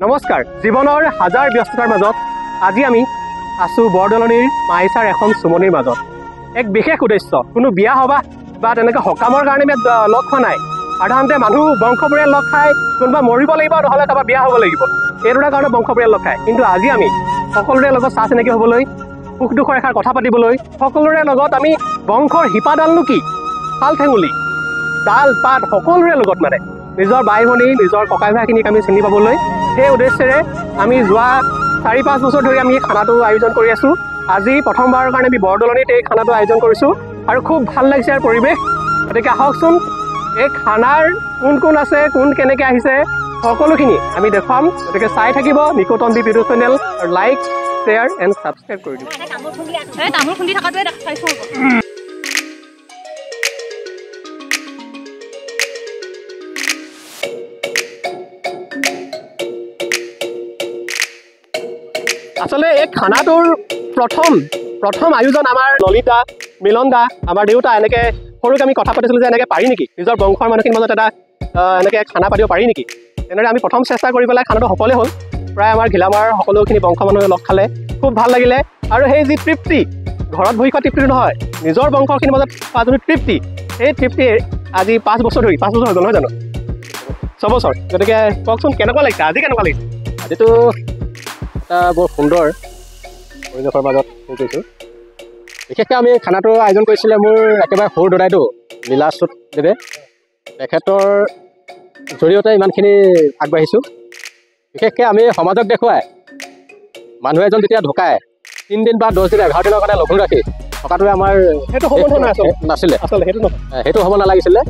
নমস্কাৰ জীৱনৰ হাজাৰ ব্যস্ততাৰ মাজত আজি আমি আছো বৰদলনিৰ মাইচাৰ এখন সুমনিৰ মাজত এক বিশেষ উদ্দেশ্য কোনো বিয়া সভা বা তেনেকৈ সকামৰ কাৰণে আমি লগ খোৱা নাই সাধাৰণতে মানুহ বংশপৰিয়াল লগ খাই কোনোবা মৰিব লাগিব নহ'লে কাৰোবাৰ বিয়া হ'ব লাগিব এইটোৰ কাৰণে বংশপৰিয়াল লগ খায় কিন্তু আজি আমি সকলোৰে লগত চাহ চিনাকি হ'বলৈ সুখ দুখৰ এষাৰ কথা পাতিবলৈ সকলোৰে লগত আমি বংশৰ শিপাডালনো কি শাল ঠেঙুলি ডাল পাত সকলোৰে লগত মানে নিজৰ বাই ভনী নিজৰ ককাই ভাইখিনিক আমি চিনি পাবলৈ সেই উদ্দেশ্যেৰে আমি যোৱা 4-5 বছৰ ধৰি আমি খানাটো আয়োজন কৰি আছোঁ আজি প্ৰথমবাৰৰ কাৰণে আমি বৰদলনিত এই খানাটো আয়োজন কৰিছোঁ আৰু খুব ভাল লাগিছে ইয়াৰ পৰিৱেশ গতিকে আহকচোন এই খানাৰ কোন কোন আছে কোন কেনেকৈ আহিছে সকলোখিনি আমি দেখুৱাম গতিকে চাই থাকিব নিকটন দ্বীপ ইউটিউব চেনেল আৰু লাইক শ্বেয়াৰ এণ্ড ছাবস্ক্ৰাইব কৰি দিব তামোল খুন্দি থকাটোৱে চাইছোঁ আচলতে এই খানাটোৰ প্ৰথম আয়োজন আমাৰ ললিত দা মিলন দা আমাৰ দেউতা এনেকৈ সৰুকৈ আমি কথা পাতিছিলোঁ যে এনেকৈ পাৰি নেকি নিজৰ বংশৰ মানুহখিনিৰ মাজত এটা এনেকৈ খানা পাতিব পাৰি নেকি তেনেদৰে আমি প্ৰথম চেষ্টা কৰি পেলাই খানাটো সফলেই হ'ল প্ৰায় আমাৰ ঘিলামাৰ সকলোখিনি বংশ মানুহে লগ খালে খুব ভাল লাগিলে আৰু সেই যি তৃপ্তি ঘৰত বহি খোৱা তৃপ্তিটো নহয় নিজৰ বংশখিনিৰ মাজত খোৱা যোনটো তৃপ্তি সেই তৃপ্তি আজি 5 বছৰ ধৰি 5 বছৰ হৈ গ'ল নহয় জানো 6 বছৰ গতিকে কওকচোন কেনেকুৱা লাগিছে আজি কেনেকুৱা লাগিছে আজিতো এটা বৰ সুন্দৰ পৰিৱেশৰ মাজত হেৰি কৰিছোঁ বিশেষকৈ আমি খানাটো আয়োজন কৰিছিলে মোৰ একেবাৰে সৰু দাদাইটো লীলাচুত দেৱে তেখেতৰ জৰিয়তে ইমানখিনি আগবাঢ়িছোঁ বিশেষকৈ আমি সমাজক দেখুৱাই মানুহ এজন যেতিয়া ঢুকায় 3 দিন বা 10 দিন 11 দিনৰ কাৰণে লঘোণ ৰাখি থকাটোৱে আমাৰ সেইটো হ'ব নাছিলে সেইটো হ'ব নালাগিছিলে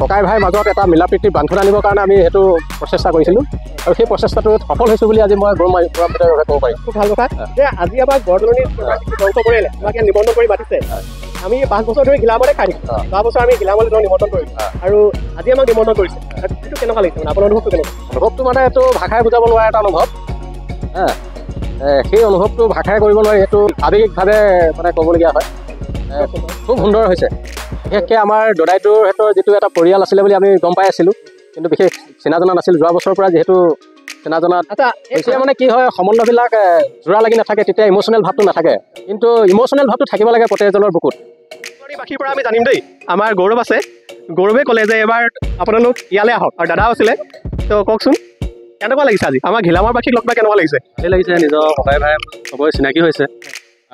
ককাই ভাইৰ মাজত এটা মিলা প্ৰীতিৰ বান্ধোন আনিবৰ কাৰণে আমি সেইটো প্ৰচেষ্টা কৰিছিলোঁ আৰু সেই প্ৰচেষ্টাটোত সফল হৈছোঁ বুলি আজি মই ক'ব পাৰিম খুব ভাল কথা যে আজি আমাৰ বৰদলনিৰ বংশ পৰিয়ালে আমাক ইয়াত নিমন্ত্ৰণ কৰি মাতিছে আমি 5 বছৰ ধৰি ঘিলামতে খাই দিছোঁ 5 বছৰ আমি ঘিলামলৈ তেওঁ নিমন্ত্ৰণ কৰিছোঁ আৰু আজি আমাক নিমন্ত্ৰণ কৰিছে সেইটো কেনেকুৱা লাগিছে মানে আপোনাৰ অনুভৱটো কেনেকুৱা অনুভৱটো মানে এইটো ভাষাই বুজাব নোৱাৰা এটা অনুভৱ সেই অনুভৱটো ভাষাই কৰিব নোৱাৰি সেইটো আৱেগিকভাৱে মানে ক'বলগীয়া হয় খুব সুন্দৰ হৈছে বিশেষকৈ আমাৰ দদাইটোৰ ক্ষেত্ৰত যিটো এটা পৰিয়াল আছিলে বুলি আমি গম পাই আছিলোঁ কিন্তু বিশেষ চিনা জনা নাছিল যোৱা বছৰৰ পৰা যিহেতু চিনা জনাত এতিয়া মানে কি হয় সম্বন্ধবিলাক জোৰা লাগি নাথাকে তেতিয়া ইম'চনেল ভাৱটো নাথাকে কিন্তু ইম'চনেল ভাৱটো থাকিব লাগে প্ৰত্যেকজনৰ বুকুত বাকীৰ পৰা আমি জানিম দেই আমাৰ গৌৰৱ আছে গৌৰৱে ক'লে যে এবাৰ আপোনালোক ইয়ালৈ আহক আৰু দাদাও আছিলে তো কওকচোন কেনেকুৱা লাগিছে আজি আমাৰ ঘিলামৰ বাসীক লগ পাই কেনেকুৱা লাগিছে ভালেই লাগিছে নিজৰ ককাই ভাই চবৰে চিনাকি হৈছে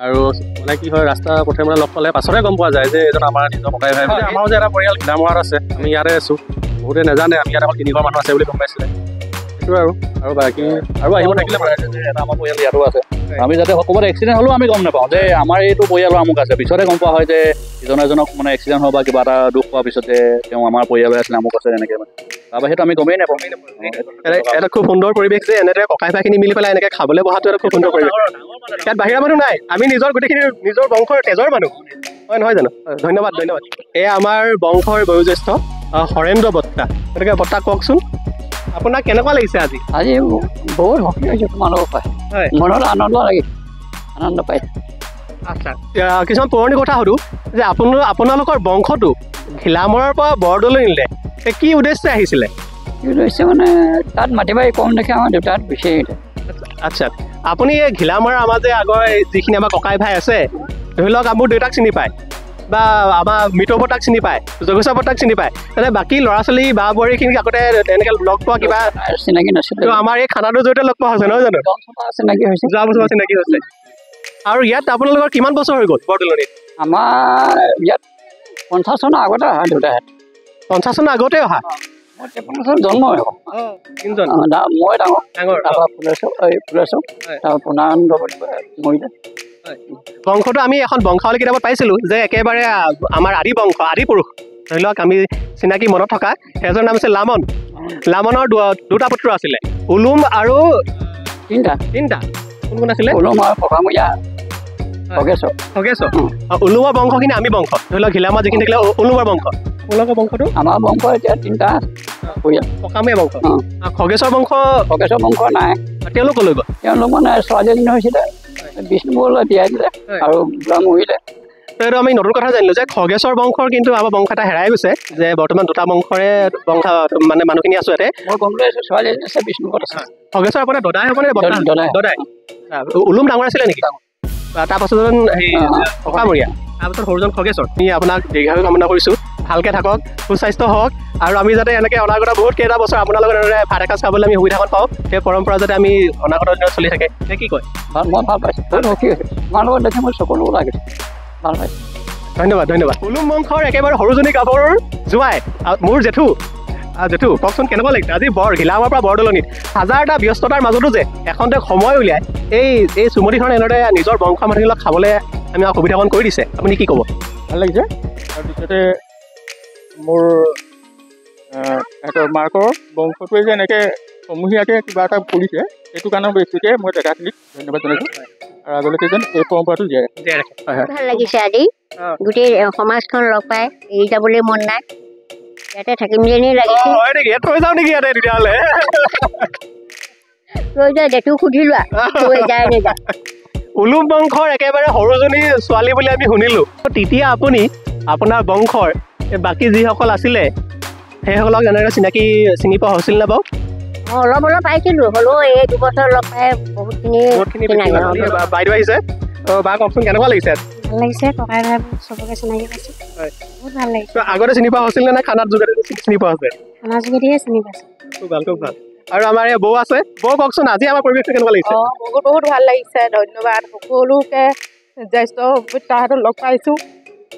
আৰু মানে কি হয় ৰাস্তা পথে মানে লগ পালে পাছতে গম পোৱা যায় যে এজন আমাৰ নিজৰ ককাই ভাই আমাৰো যে এটা পৰিয়াল ঘিলামৰাত আছে আমি ইয়াতে আছোঁ বহুতে নাজানে আমি ইয়াত অকল 3 ঘৰ মানুহ আছে বুলি গম পাইছিলে সেইটো আৰু বাকী আৰু আহিব থাকিলে এটা আমাৰ পৰিয়াল ইয়াতো আছে আমি যাতে ক'ৰবাত এক্সিডেণ্ট হ'লেও আমি গম নাপাওঁ যে আমাৰ এইটো পৰিয়ালৰ আমুক আছে পিছতে গম পোৱা হয় যে ইজনে এজনক মানে এক্সিডেণ্ট হ'ব বা কিবা এটা দুখ পোৱাৰ পিছতে তেওঁ আমাৰ পৰিয়ালৰ আছিলে আমুক আছে এনেকৈ মানে তাৰপৰা সেইটো আমি গমেই নাপাওঁ এটা খুব সুন্দৰ পৰিৱেশ যে এনেদৰে ককাই ভাইখিনি মিলি পেলাই এনেকৈ খাবলৈ বহাটো এটা খুব সুন্দৰ পৰিৱেশ ইয়াত বাহিৰা মানুহ নাই আমি নিজৰ গোটেইখিনি নিজৰ বংশৰ তেজৰ মানুহ হয় নহয় জানো ধন্যবাদ এয়া আমাৰ বংশৰ বয়োজ্যেষ্ঠ হৰেন্দ্ৰ বৰ্তা গতিকে বৰ্তা কওকচোন আপোনাক কেনেকুৱা লাগিছে আজি বহুত সুখী হৈছোঁ তোমালোকৰ পাই মনত আনন্দ লাগিছে আনন্দ পাইছে আচ্ছা কিছুমান পুৰণি কথা সুধোঁ যে আপোনালোকৰ বংশটো ঘিলামৰাৰ পৰা বৰদলনিলৈ কি উদ্দেশ্যে আহিছিলে কি উদ্দেশ্যে মানে তাত মাটি বাৰী কম দেখে আমাৰ দেউতাত বিচাৰি আচ্ছা আপুনি এই ঘিলামৰাৰ আমাৰ যে আগৰ যিখিনি আমাৰ ককাই ভাই আছে ধৰি লওক মোৰ দেউতাক চিনি পায় বা আমাৰ মৃত বৰ্তাক চিনি পায় যোগেশ্বৰ বৰ্তাক চিনি পায় তেনে বাকী ল'ৰা ছোৱালী বা বোৱাৰীখিনিক আগতে এনেকৈ লগ পোৱা কিবা চিনাকি নাছিলে আমাৰ এই খানাটোৰ জৰিয়তে লগ পোৱা হৈছে নহয় জানো চিনাকি হৈছে যোৱা বছৰ চিনাকি হৈছে আৰু ইয়াত আপোনালোকৰ কিমান বছৰ হৈ গ'ল বৰদলনিত আমাৰ ইয়াত 50 চনৰ আগতে অহা দেউতাহঁত 50 চনৰ আগতে অহা মই 53 চনত জন্ম মই ডাঙৰ তাৰপৰা ফুলেশ্বৰ তাৰপৰা পুনানন্দ মৰিলে বংশটো আমি এখন বংশাৱলী কিতাপত পাইছিলোঁ যে একেবাৰে আমাৰ আদি বংশ আদি পুৰুষ ধৰি লওক আমি চিনাকি মনত থকা সেইজনৰ নাম আছিল লামনৰ 2টা পুত্ৰ আছিলে উলুম আৰু 3টা কোন কোন আছিলে উলুম আৰু পকামূৰীয়া খগেশ্বৰ উলুমৰ বংশখিনি আমি বংশ ধৰি লওক ঘিলামৰা যিখিনি থাকিলে উলুমৰ বংশ আপোনালোকৰ বংশটো আমাৰ বংশ এতিয়া 3টা পৰিয়াল পকামূৰীয়া বংশ খগেশ্বৰ বংশ নাই তেওঁলোকলৈ গ'ল তেওঁলোক মানে ছোৱালী এজনী হৈছিলে বিষ্ণুপুৰলৈ বিয়া দিলে আৰু বুঢ়া মৰিলে এইটো আমি নতুন কথা জানিলোঁ যে খগেশ্বৰ বংশৰ কিন্তু আমাৰ বংশ এটা হেৰাই গৈছে যে বৰ্তমান দুটা বংশৰে বংশ মানে মানুহখিনি আছোঁ ইয়াতে মই গম পাইছোঁ ছোৱালী এজনী আছে বিষ্ণুপদ আছে খগেশ্বৰ আপোনাৰ দদাই হ'বনে দদাই উলুম ডাঙৰ আছিলে নেকি তাৰপাছত হেৰি ককামৰীয়া তাৰপিছত সৰুজন খগেশ্বৰ আমি আপোনাক দীৰ্ঘায়ু কামনা কৰিছোঁ ভালকৈ থাকক সুস্বাস্থ্য হওক আৰু আমি যাতে এনেকৈ অনাগত বহুত কেইটা বছৰ আপোনাৰ লগত এনেদৰে ভাত এসাঁজ খাবলৈ আমি সুবিধাকণ পাওঁ সেই পৰম্পৰা যাতে আমি অনাগত দিনত চলি থাকে নে কি কয় মই ভাল পাইছোঁ বহুত সুখী হৈছোঁ তোমাৰ লগত দেখি মোৰ চকুলো লাগিছে ভাল পাইছোঁ ধন্যবাদ ধন্যবাদ উলুম বংশৰ একেবাৰে সৰুজনী গাভৰুৰ জোৱাই মোৰ জেঠু কওকচোন কেনেকুৱা লাগিছে আজি ঘিলামৰ পৰা বৰদলনিত হাজাৰটা ব্যস্ততাৰ মাজতো যে এখনতে সময় উলিয়াই এই চুমতিখন এনেদৰে নিজৰ বংশৰ মানুহবিলাক খাবলৈ আমি সুবিধাকণ কৰি দিছে আপুনি কি ক'ব ভাল লাগিছে তাৰপিছতে মোৰ সিহঁতৰ মাকৰ বংশটোৱে যে এনেকৈ সমূহীয়াকৈ কিবা এটা কৰিছে সেইটো কাৰণে বেছিকৈ মই ডেকাখিনিক ধন্যবাদ জনাইছোঁ আৰু আগলৈকে যেন এই পৰম্পৰাটো জীয়াই ৰাখে ভাল লাগিছে আজি গোটেই সমাজখন লগ পাই এৰি যাবলৈ মন নাই ইয়াতে থাকিম যেনেই লাগিছে থৈ যাওঁ নেকি ইয়াতে তেতিয়াহ'লে লৈ যায় দেটো সুধি লোৱা থৈ যায় নেযায় উলুম বংশৰ একেবাৰে সৰুজনী ছোৱালী বুলি আমি শুনিলোঁ তেতিয়া আপুনি আপোনাৰ বংশৰ বাকী যিসকল আছিলে সেইসকলক এনেদৰে চিনি পোৱা হৈছিল নে বাৰু মই অলপ পাইছিলোঁ হ'লেও এই দুবছৰ লগ পাই বহুতখিনি বাইদেউ আহিছে বা কওকচোন কেনেকুৱা লাগিছে ভাল লাগিছে ককাই ভাই চবকে চিনাকি পাইছোঁ বহুত ভাল লাগিছে আগতে চিনি পোৱা হৈছিল নে খানাৰ যোগেদি চিনি পোৱা হৈছে খানাৰ যোগেদিহে চিনি পাইছোঁ খুব ভাল আৰু আমাৰ এই বৌ আছে বৌ কওকচোন আজি আমাৰ পৰিৱেশটো কেনেকুৱা লাগিছে বহুত ভাল লাগিছে ধন্যবাদ সকলোকে জ্যেষ্ঠ তাহাঁতক লগ পাইছোঁ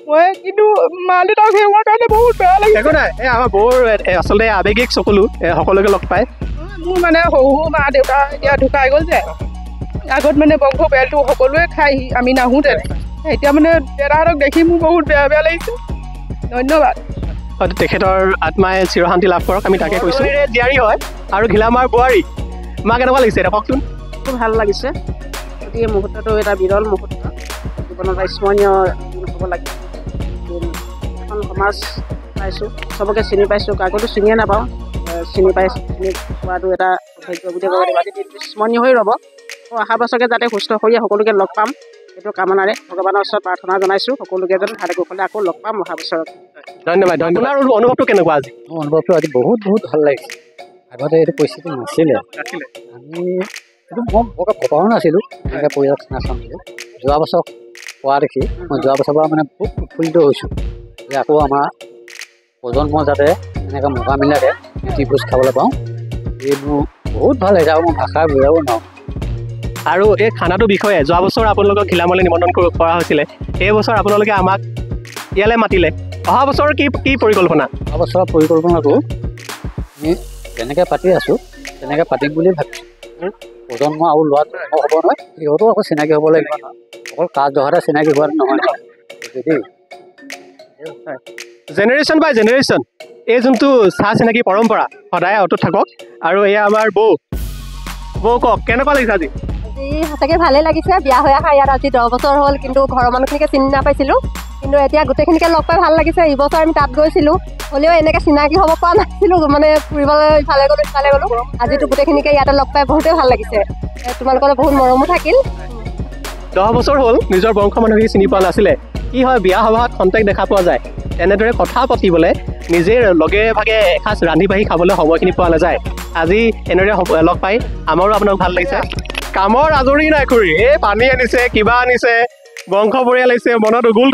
মই কিন্তু মা দেউতাক হেৰুৱাৰ কাৰণে বহুত বেয়া লাগিছে একো নাই এই আমাৰ বৌৰ আচলতে আৱেগিক চকুলো সকলোকে লগ পায় মোৰ মানে সৰু মা দেউতা এতিয়া ঢুকাই গ'ল যে আগত মানে বংশ বেলটো সকলোৱে খাই আমি নাহোঁতে এতিয়া মানে দেউতাহঁতক দেখি মোৰ বহুত বেয়া লাগিছে ধন্যবাদ তেখেতৰ আত্মাই চিৰশান্তি লাভ কৰক আমি তাকে কৈছোঁ জীয়াৰী হয় আৰু ঘিলামাৰ বোৱাৰী মা কেনেকুৱা লাগিছে এতিয়া কওকচোন খুব ভাল লাগিছে গতিকে মুহূৰ্তটো এটা বিৰল মুহূৰ্ত জীৱনত স্মৰণীয় হ'ব লাগে এখন সমাজ পাইছোঁ চবকে চিনি পাইছোঁ কাকতো চিনিয়ে নাপাওঁ চিনি পোৱাটো এটা ভাগ্য বুলি ক'ব লাগিব আজি দিনটো স্মৰণীয় হৈ ৰ'ব অহা বছৰকে যাতে সুস্থ হৈ সকলোকে লগ পাম সেইটো কামনাৰে ভগৱানৰ ওচৰত প্ৰাৰ্থনা জনাইছোঁ সকলোকে যেন ভালে কুশলে আকৌ লগ পাম অহা বছৰত ধন্যবাদ আপোনাৰ অনুভৱটো কেনেকুৱা আজি মোৰ অনুভৱটো আজি বহুত ভাল লাগিছে আগতে এইটো পৰিস্থিতি নাছিলে আমি এইটো মই বৰকৈ ভবাও নাছিলোঁ এনেকৈ পৰিয়াল খানা চাম বুলি যোৱা বছৰ পোৱা দেখি মই যোৱা বছৰৰ পৰা মানে খুব উৎফুল্লিত হৈছোঁ যে আকৌ আমাৰ প্ৰজন্ম যাতে এনেকৈ মোকামিলাকৈ প্ৰীতিভোজ খাবলৈ পাওঁ এই মোৰ বহুত ভাল লাগিছে আৰু মই ভাষাৰ বুজাব নোৱাৰোঁ আৰু এই খানাটোৰ বিষয়ে যোৱা বছৰ আপোনালোকক ঘিলামলৈ নিমন্ত্ৰণ কৰা হৈছিলে এই বছৰ আপোনালোকে আমাক ইয়ালৈ মাতিলে অহা বছৰ কি পৰিকল্পনা অহা বছৰৰ পৰিকল্পনাটো আমি যেনেকৈ পাতি আছোঁ তেনেকৈ পাতিম বুলি ভাবিছোঁ প্ৰজন্ম আৰু ল'ৰা হ'ব নহয় সিহঁতো আকৌ চিনাকি হ'ব লাগিব অকল কাজ দহাতে চিনাকি হোৱাটো নহয় দেই জেনেৰেশ্যন বাই জেনেৰেশ্যন এই যোনটো চাহ চিনাকি পৰম্পৰা সদায় অটুট থাকক আৰু এয়া আমাৰ বৌ কওক কেনেকুৱা লাগিছে আজি সঁচাকৈ ভালেই লাগিছে বিয়া হৈ অহা ইয়াত আজি 10 বছৰ হ'ল কিন্তু ঘৰৰ মানুহখিনিকে চিনি নাপাইছিলোঁ কিন্তু এতিয়া গোটেইখিনিকে লগ পাই ভাল লাগিছে এইবছৰ আমি তাত গৈছিলোঁ হ'লেও এনেকৈ চিনাকি হ'ব পৰা নাছিলোঁ মানে ফুৰিবলৈ ইফালে গ'লোঁ আজিতো গোটেইখিনিকে ইয়াতে লগ পাই বহুতেই ভাল লাগিছে তোমালোকৰ বহুত মৰমো থাকিল 10 বছৰ হ'ল নিজৰ বংশ মানুহখিনি চিনি পোৱা নাছিলে কি হয় বিয়া সভাত কণ্টেক্ট দেখা পোৱা যায় তেনেদৰে কথা পাতিবলৈ নিজে লগে ভাগে এসাঁজ ৰান্ধি বাঢ়ি খাবলৈ সময়খিনি পোৱা নাযায় আজি এনেদৰে লগ পাই আমাৰো আপোনাক ভাল লাগিছে কামৰ আজৰি নাই খুৰী এই পানী আনিছে কিবা আনিছে বংশ পৰিয়াল আহিছে মনত উগুল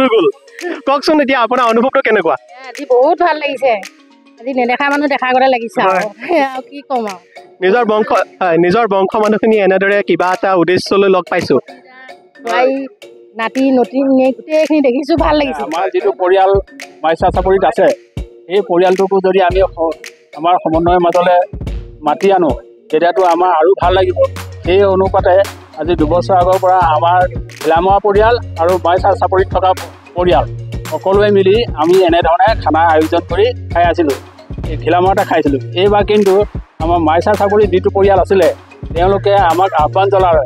কওকচোন এতিয়া আপোনাৰ অনুভৱটো কেনেকুৱা আজি বহুত ভাল লাগিছে আজি নেদেখা মানুহ দেখা গতে লাগিছে আৰু কি ক'ম আৰু নিজৰ বংশ মানুহখিনি এনেদৰে কিবা এটা উদ্দেশ্যলৈ লগ পাইছোঁ নাতি নতি গোটেইখিনি দেখিছোঁ ভাল লাগিছে আমাৰ যিটো পৰিয়াল মাইচা চাপৰিত আছে সেই পৰিয়ালটোকো যদি আমি আমাৰ সমন্বয়ৰ মাজলৈ মাতি আনো তেতিয়াতো আমাৰ আৰু ভাল লাগিব সেই অনুপাতে আজি 2 বছৰ আগৰ পৰা আমাৰ ঘিলামৰা পৰিয়াল আৰু মাইচা চাপৰিত থকা পৰিয়াল সকলোৱে মিলি আমি এনেধৰণে খানা আয়োজন কৰি খাই আছিলোঁ এই ঘিলামৰাতে খাইছিলোঁ এইবাৰ কিন্তু আমাৰ মাইচা চাপৰিত যিটো পৰিয়াল আছিলে তেওঁলোকে আমাক আহ্বান জনালে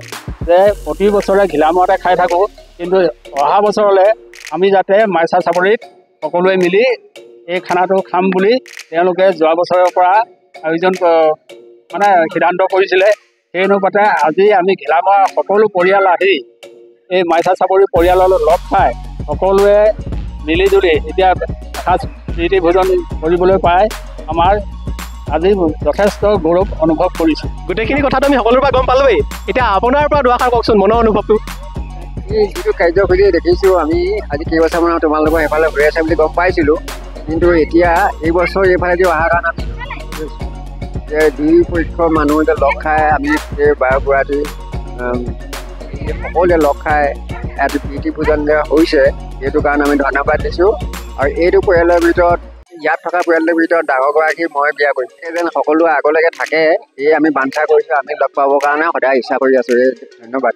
যে প্ৰতি বছৰে ঘিলামৰাতে খাই থাকোঁ কিন্তু অহা বছৰলৈ আমি যাতে মাইচা চাপৰিত সকলোৱে মিলি এই খানাটো খাম বুলি তেওঁলোকে যোৱা বছৰৰ পৰা আয়োজন মানে সিদ্ধান্ত কৰিছিলে সেই অনুপাতে আজি আমি ঘিলামৰা সকলো পৰিয়াল আহি এই মাইচা চাপৰি পৰিয়াললৈ লগ খাই সকলোৱে মিলিজুলি এতিয়া এসাঁজ প্ৰীতি ভোজন কৰিবলৈ পাই আমাৰ আজি যথেষ্ট গৌৰৱ অনুভৱ কৰিছোঁ। গোটেইখিনি কথাটো আমি সকলোৰে পৰা গম পালোৱেই। এতিয়া আপোনাৰ পৰা দুআষাৰ কওকচোন মনৰ অনুভৱটো। এই যিটো কাৰ্যসূচী দেখিছোঁ আমি আজি কেইবছৰমানৰ তোমালোকৰ সেইফালে হৈ আছে বুলি গম পাইছিলোঁ, কিন্তু এতিয়া এই বছৰ এইফালেদি অহাৰ কাৰণে আমি যে দুই পক্ষৰ মানুহ যে লগ খাই আমি এই বাৰগৰাকী সকলোৱে লগ খাই আজি প্ৰীতি ভোজন যে হৈছে সেইটো কাৰণে আমি ধন্যবাদ দিছোঁ। আৰু এইটো পৰিয়ালৰ ভিতৰত ইয়াত থকা পৰিয়ালটোৰ ভিতৰত ডাঙৰগৰাকী মই বিয়া কৰিছোঁ, সেই যেন সকলো আগলৈকে থাকে এই আমি বাঞ্ছা কৰিছোঁ। আমি লগ পাবৰ কাৰণে সদায় ইচ্ছা কৰি আছোঁ। ধন্যবাদ।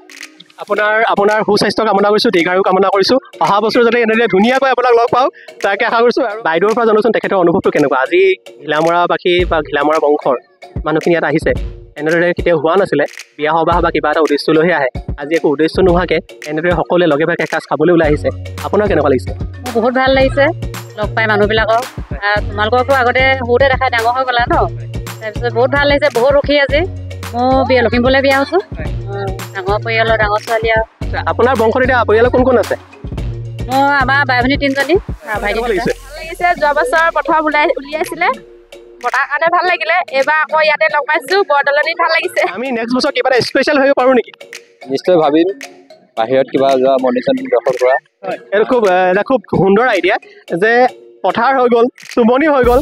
আপোনাৰ সুস্বাস্থ্য কামনা কৰিছোঁ, দীৰ্ঘায়ু কামনা কৰিছোঁ। অহা বছৰ যাতে এনেদৰে ধুনীয়াকৈ আপোনাক লগ পাওঁ তাকে আশা কৰিছোঁ। আৰু বাইদেউৰ পৰা জনাচোন তেখেতৰ অনুভৱটো কেনেকুৱা? আজি ঘিলামৰাবাসী বা ঘিলামৰা বংশৰ মানুহখিনি ইয়াত আহিছে, এনেদৰে কেতিয়াও হোৱা নাছিলে। বিয়া সবাহ বা কিবা এটা উদ্দেশ্য লৈহে আহে। আজি একো উদ্দেশ্য নোহোৱাকৈ এনেদৰে সকলোৱে লগে ভাগে এসাঁজ খাবলৈ ওলাই আহিছে। আপোনাৰ কেনেকুৱা লাগিছে? মোৰ বহুত ভাল লাগিছে লগ পাই মানুহবিলাকক। তোমালোককতো আগতে সৰুতে দেখাই ডাঙৰ হৈ গ'লা ন, তাৰপিছত বহুত ভাল লাগিছে। বহুত ৰখি আজি মোৰ লখিমপুৰলৈ বিয়া হৈছোঁ। ডাঙৰ পৰিয়ালৰ ডাঙৰ ছোৱালী। আৰু আপোনাৰ বংশত এতিয়া পৰিয়ালৰ কোন কোন আছে? মোৰ আমাৰ বাই ভনী 3জনী, ভাইটি লাগিছে। ভাল লাগিছে। যোৱা বছৰ প্ৰথম উলিয়াইছিলে বতাৰ কাৰণে ভাল লাগিলে। এইবাৰ আকৌ ইয়াতে লগ পাইছোঁ বৰদলনিত ভাল লাগিছে। আমি নেক্সট বছৰ কিবা এটা স্পেচিয়েল হৈ পাৰোঁ নেকি? নিশ্চয় ভাবিম বাহিৰত কিবা যোৱা মন্দিৰ চন্দিৰ দৰ্শন কৰা। এইটো এটা খুব সুন্দৰ আইডিয়া যে পথাৰ হৈ গ'ল, চুমনি হৈ গ'ল,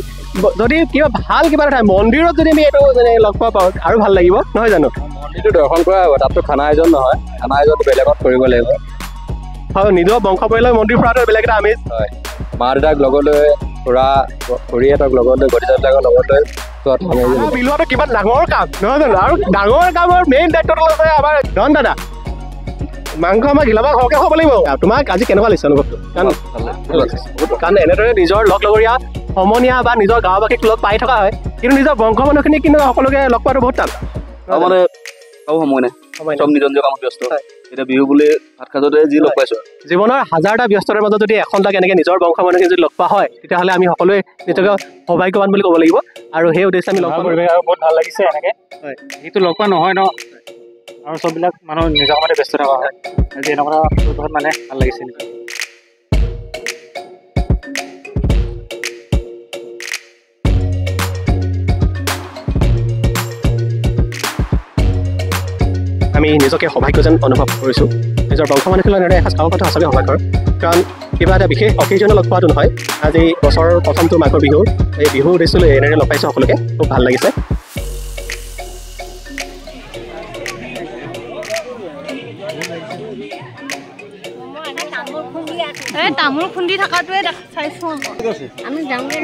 যদি কিবা ভাল কিবা এটা মন্দিৰত যদি আমি এইটো লগ পোৱা পাওঁ আৰু ভাল লাগিব, নহয় জানো? মন্দিৰটো দৰ্শন কৰা হ'ব, তাততো খানা আয়োজন নহয়, খানা আয়োজন বেলেগত কৰিব লাগিব। হয়, নিজৰ বংশ পৰিয়ালৰ মন্দিৰ ফুৰাটো বেলেগ এটা আমেজ। হয়, মা দেউতাক লগলৈ, খুৰীহঁতক লগলৈ, গতিজাবিলাকৰ লগলৈ বিলোৱাটো কিমান ডাঙৰ কাম, নহয় জানো? আৰু ডাঙৰ কামৰ মেইন দায়িত্বটো আছে আমাৰ ধন দাদা। মাংস আমাৰ ঘিলামৰা সৰহকৈ খাব লাগিব। তোমাক আজি কেনেকুৱা লাগিছে অনুভৱটো? কাৰণ এনেদৰে নিজৰ লগৰীয়া সমনীয়া বা নিজৰ গাঁওবাসীক লগ পাই থকা হয়, কিন্তু নিজৰ বংশ মানুহখিনিক কিন্তু সকলোকে লগ পোৱাটো বহুত টান। মানে সময় নাই, চব নিজৰ নিজৰ কামত ব্যস্ত। এতিয়া বিহু বুলি ভাত খাজতে যি লগ পাইছোঁ। জীৱনৰ হাজাৰটা ব্যস্ততাৰ মাজত যদি এখনটাক এনেকৈ নিজৰ বংশ মানুহখিনি যদি লগ পোৱা হয়, তেতিয়াহ'লে আমি সকলোৱে নিজকে সৌভাগ্যৱান বুলি ক'ব লাগিব। আৰু সেই উদ্দেশ্যে আমি লগ পাব পৰিৱেশ আৰু বহুত ভাল লাগিছে। এনেকৈ সেইটো লগ পোৱা নহয় ন, আৰু চববিলাক মানুহ নিজৰ কামতে ব্যস্ত থকা হয়। আজি এনেকুৱা বহুত মানে ভাল লাগিছে। আমি নিজকে সৌভাগ্য যেন অনুভৱ কৰিছোঁ। নিজৰ বংশ মানুহখিনিৰ এনেদৰে এসাঁজ খাব পৰাটো সঁচাকৈ সৌভাগ্য। কাৰণ কিবা এটা বিশেষ অকেজনত লগ পোৱাটো নহয়, আজি বছৰৰ প্ৰথমটো মাঘৰ বিহু, এই বিহুৰ উদ্দেশ্য লৈ এনেদৰে লগ পাইছোঁ সকলোকে, খুব ভাল লাগিছে। তামোল খুন্দি থকাটোৱে চাইছোঁ। আমি যাওঁগৈ।